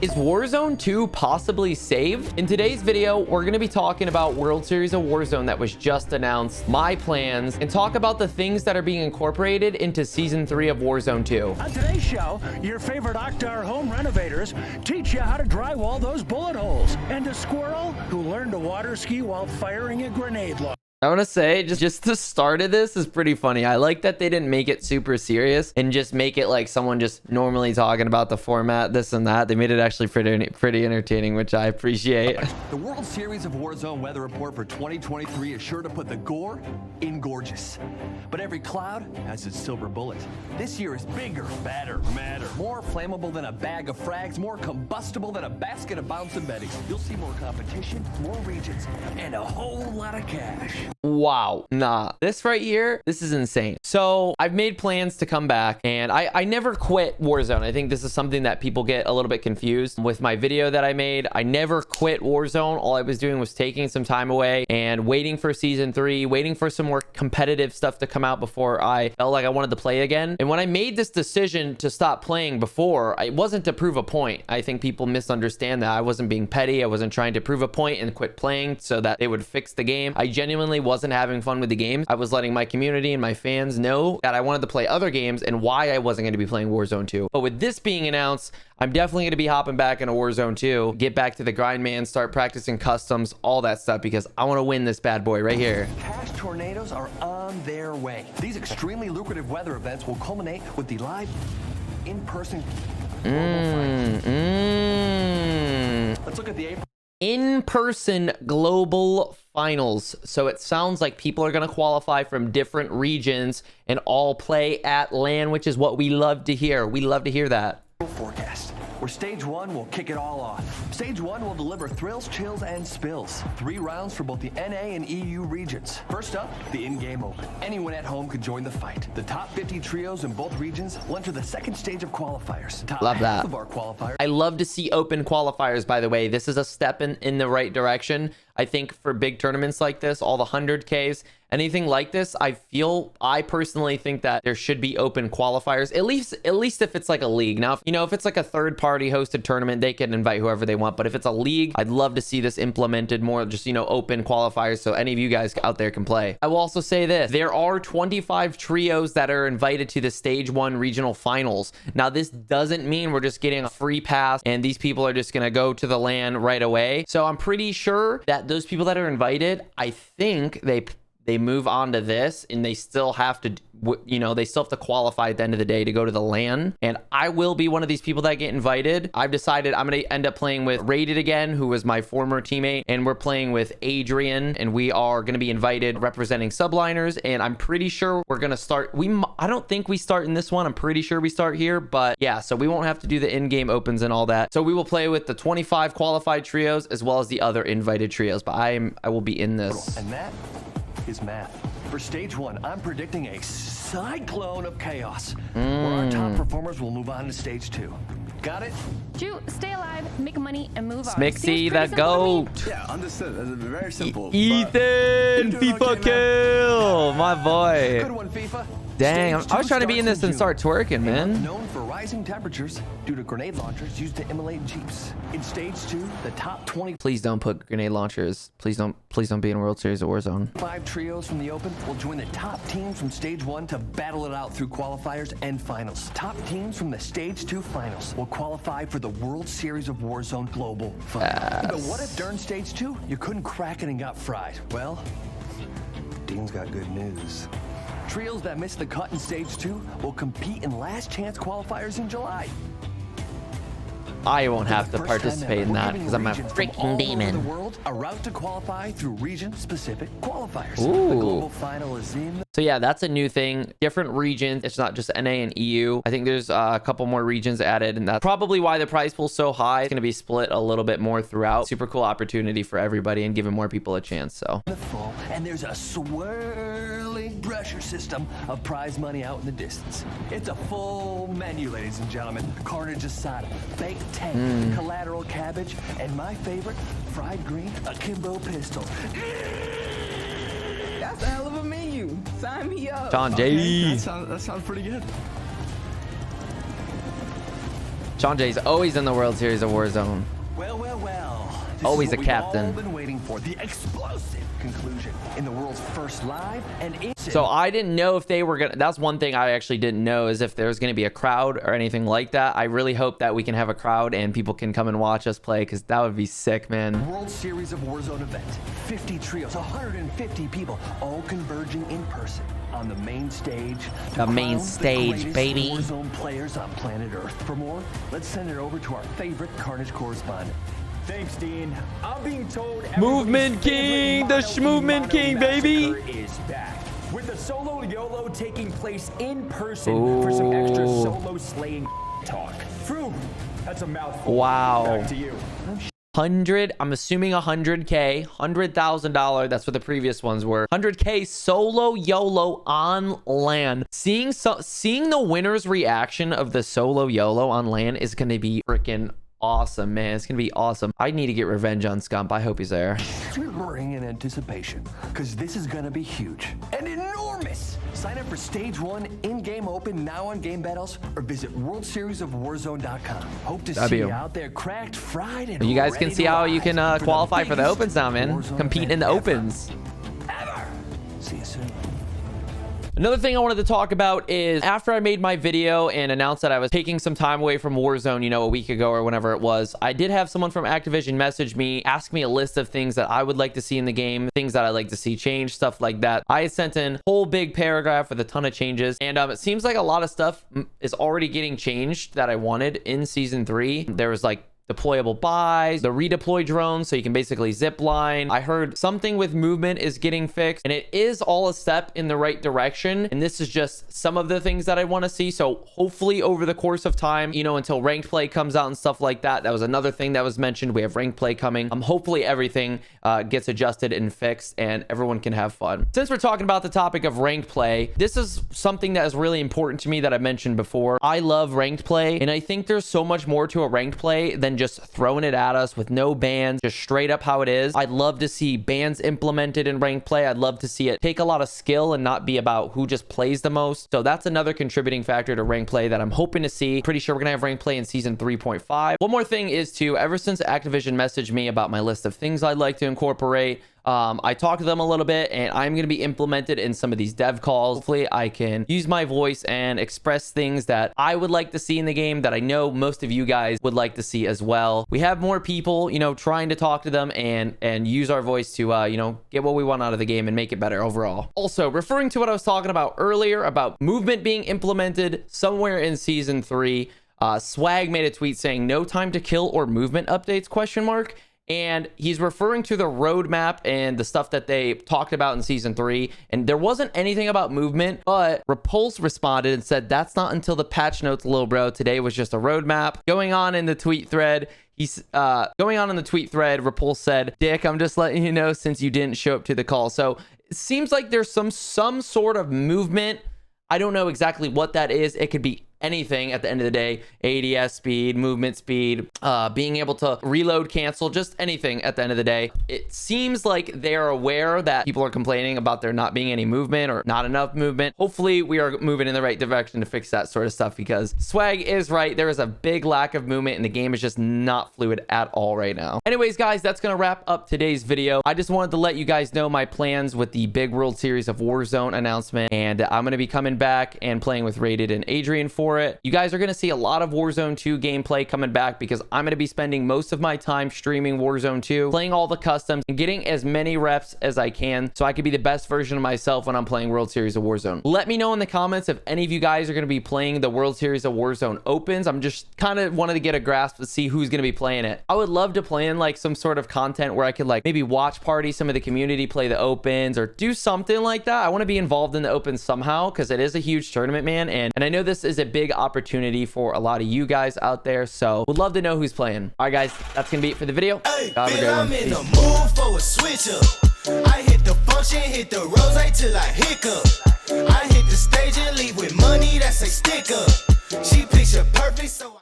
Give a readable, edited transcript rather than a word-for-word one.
Is Warzone 2 possibly saved? In today's video, we're going to be talking about World Series of Warzone that was just announced, my plans, and talk about the things that are being incorporated into Season 3 of Warzone 2. On today's show, your favorite Octar home renovators teach you how to drywall those bullet holes, and a squirrel who learned to water ski while firing a grenade launcher. I want to say, just the start of this is pretty funny. I like that they didn't make it super serious and just make it like someone just normally talking about the format, this and that. They made it actually pretty entertaining, which I appreciate. The World Series of Warzone weather report for 2023 is sure to put the gore in gorgeous. But every cloud has its silver bullet. This year is bigger, badder, madder, more flammable than a bag of frags, more combustible than a basket of bouncing betties. You'll see more competition, more regions, and a whole lot of cash. Wow. Nah, this right here, this is insane. So I've made plans to come back, and I never quit Warzone. I think this is something that people get a little bit confused with my video that I made. I never quit Warzone. All I was doing was taking some time away and waiting for Season 3, waiting for some more competitive stuff to come out before I felt like I wanted to play again. And when I made this decision to stop playing before, it wasn't to prove a point. I think people misunderstand that. I wasn't being petty. I wasn't trying to prove a point and quit playing so that they would fix the game. I genuinely wasn't having fun with the game. I was letting my community and my fans know that I wanted to play other games and why I wasn't going to be playing Warzone 2. But with this being announced, I'm definitely going to be hopping back into Warzone 2, get back to the grind, man, start practicing customs, all that stuff, because I want to win this bad boy right here. Cash tornadoes are on their way. These extremely lucrative weather events will culminate with the live in-person global fight. Let's look at the April In-person global finals. So it sounds like people are going to qualify from different regions and all play at LAN, which is what we love to hear. We love to hear that. forecast, where Stage 1 will kick it all off. Stage 1 will deliver thrills, chills, and spills. 3 rounds for both the NA and EU regions. First up, the in-game open. Anyone at home could join the fight. The top 50 trios in both regions will enter the second stage of qualifiers. Top love half that. of our qualifiers. I love to see open qualifiers, by the way. This is a step in the right direction. I think for big tournaments like this, all the 100Ks, anything like this, I personally think that there should be open qualifiers, at least if it's like a league. Now, if it's like a third-party hosted tournament, they can invite whoever they want. But if it's a league, I'd love to see this implemented more, just, open qualifiers so any of you guys out there can play. I will also say this. There are 25 trios that are invited to the Stage 1 regional finals. Now, this doesn't mean we're just getting a free pass and these people are just going to go to the LAN right away. So I'm pretty sure that those people that are invited, I think they move on to this and they still have to, they still have to qualify at the end of the day to go to the LAN. And I will be one of these people that get invited. I've decided I'm going to end up playing with Rated again, who was my former teammate. And we're playing with Adrian, and we are going to be invited representing subliners. And I'm pretty sure we're going to start. I don't think we start in this one. I'm pretty sure we start here. But yeah, so we won't have to do the in-game opens and all that. So we will play with the 25 qualified trios as well as the other invited trios. But I will be in this. And that is math. For Stage 1, I'm predicting a cyclone of chaos, where our top performers will move on to Stage 2. Got it? Shoot, stay alive, make money, and move on. Smixy, that goat. Yeah, understood. That's very simple. Ethan, FIFA kill, my boy. Good one, FIFA. Dang, I was trying to be in this and start twerking, man. Known for rising temperatures due to grenade launchers used to immolate Jeeps. In Stage 2, the top 25 Please don't put grenade launchers. Please don't be in World Series of Warzone. trios from the Open will join the top teams from Stage 1 to battle it out through qualifiers and finals. Top teams from the Stage 2 finals will qualify for the World Series of Warzone Global Final. Yes. But what if during Stage 2, you couldn't crack it and got fried? Well, Dean's got good news. Trios that missed the cut in Stage 2 will compete in last chance qualifiers in July. I won't have to For the first time participate ever, in we're that giving because I'm a regions from all freaking over demon. the world a route to qualify through region-specific qualifiers. Ooh. The global final is in. So yeah, that's a new thing. Different regions. It's not just NA and EU. I think there's a couple more regions added, and that's probably why the prize pool's so high. It's going to be split a little bit more throughout. Super cool opportunity for everybody and giving more people a chance. So The full, and there's a swirling pressure system of prize money out in the distance. It's a full menu, ladies and gentlemen. Carnage asada, baked tank, collateral cabbage, and my favorite, fried green akimbo pistol. That's a hell of a menu. Sign me up. John J. That sounds pretty good. Sean J's always in the World Series of Warzone. Well. This Always is a what captain. We've all been waiting for, the explosive conclusion in the world's first live and instant. So I didn't know if they were gonna. That's one thing I actually didn't know, is if there's gonna be a crowd or anything like that. I really hope that we can have a crowd and people can come and watch us play, because that would be sick, man. World Series of Warzone event. 50 trios, 150 people, all converging in person on the main stage. The main stage, greatest baby. Warzone players on planet Earth. For more, let's send it over to our favorite Carnage correspondent. Thanks, Dean. I'm being told Movement King, the Schmovement King, baby. Is back with the solo YOLO taking place in person for some extra solo slaying talk. Phew, that's a mouthful. Wow. Back to you. 100, I'm assuming 100K, $100,000. That's what the previous ones were. 100K solo YOLO on LAN. Seeing the winner's reaction of the solo YOLO on LAN is going to be freaking awesome, man. It's gonna be awesome. I need to get revenge on Scump. I hope he's there. Shivering in anticipation, because this is gonna be huge and enormous. Sign up for Stage 1 in-game open now on Game Battles, or visit worldseriesofwarzone.com. Hope to see you out there, cracked, fried, and You guys can ready see to how you rise can for the qualify for the biggest opens now, man. Warzone Compete in the event opens. ever. See you soon. Another thing I wanted to talk about is, after I made my video and announced that I was taking some time away from Warzone, you know, a week ago or whenever it was, I did have someone from Activision message me, ask me a list of things that I would like to see in the game, things that I'd like to see change, stuff like that. I sent in a whole big paragraph with a ton of changes, and it seems like a lot of stuff is already getting changed that I wanted in Season 3. There was like deployable buys, the redeploy drones, so you can basically zip line. I heard something with movement is getting fixed, and it is all a step in the right direction. And this is just some of the things that I want to see. So hopefully over the course of time, you know, until ranked play comes out and stuff like that. That was another thing that was mentioned. We have ranked play coming. Hopefully everything gets adjusted and fixed and everyone can have fun. Since we're talking about the topic of ranked play, this is something that is really important to me that I mentioned before. I love ranked play, and I think there's so much more to a ranked play than just throwing it at us with no bans, just straight up how it is. I'd love to see bans implemented in ranked play. I'd love to see it take a lot of skill and not be about who just plays the most. So that's another contributing factor to ranked play that I'm hoping to see. Pretty sure we're gonna have ranked play in Season 3.5. One more thing is too, ever since Activision messaged me about my list of things I'd like to incorporate, I talked to them a little bit, and I'm going to be implemented in some of these dev calls. Hopefully I can use my voice and express things that I would like to see in the game that I know most of you guys would like to see as well. We have more people, you know, trying to talk to them and use our voice to, you know, get what we want out of the game and make it better overall. Also, referring to what I was talking about earlier about movement being implemented somewhere in Season 3, Swag made a tweet saying no time to kill or movement updates ? And he's referring to the roadmap and the stuff that they talked about in Season 3. And there wasn't anything about movement, but Repulse responded and said, that's not until the patch notes, lil bro. Today was just a roadmap. Going on in the tweet thread, Repulse said, Dick, I'm just letting you know since you didn't show up to the call. So it seems like there's some sort of movement. I don't know exactly what that is. It could be anything at the end of the day. ADS speed, movement speed, being able to reload, cancel, just anything at the end of the day. It seems like they're aware that people are complaining about there not being any movement or not enough movement. Hopefully we are moving in the right direction to fix that sort of stuff, because Swag is right. There is a big lack of movement and the game is just not fluid at all right now. Anyways, guys, that's going to wrap up today's video. I just wanted to let you guys know my plans with the big World Series of Warzone announcement, and I'm going to be coming back and playing with Rated and Adrian for it. You guys are going to see a lot of Warzone 2 gameplay coming back, because I'm going to be spending most of my time streaming Warzone 2, playing all the customs and getting as many reps as I can so I can be the best version of myself when I'm playing World Series of Warzone. Let me know in the comments if any of you guys are going to be playing the World Series of Warzone opens. I'm just kind of wanted to get a grasp to see who's going to be playing it. I would love to play in like some sort of content where I could like maybe watch party some of the community play the opens or do something like that. I want to be involved in the opens somehow, because it is a huge tournament, man, and I know this is a big opportunity for a lot of you guys out there, so would love to know who's playing. All right, guys, that's gonna be it for the video. Hey, have a great one. I'm in the mood for a switch up. I hit the function, hit the rose till I hiccup. I hit the stage and leave with money that's a sticker. She picture perfect, so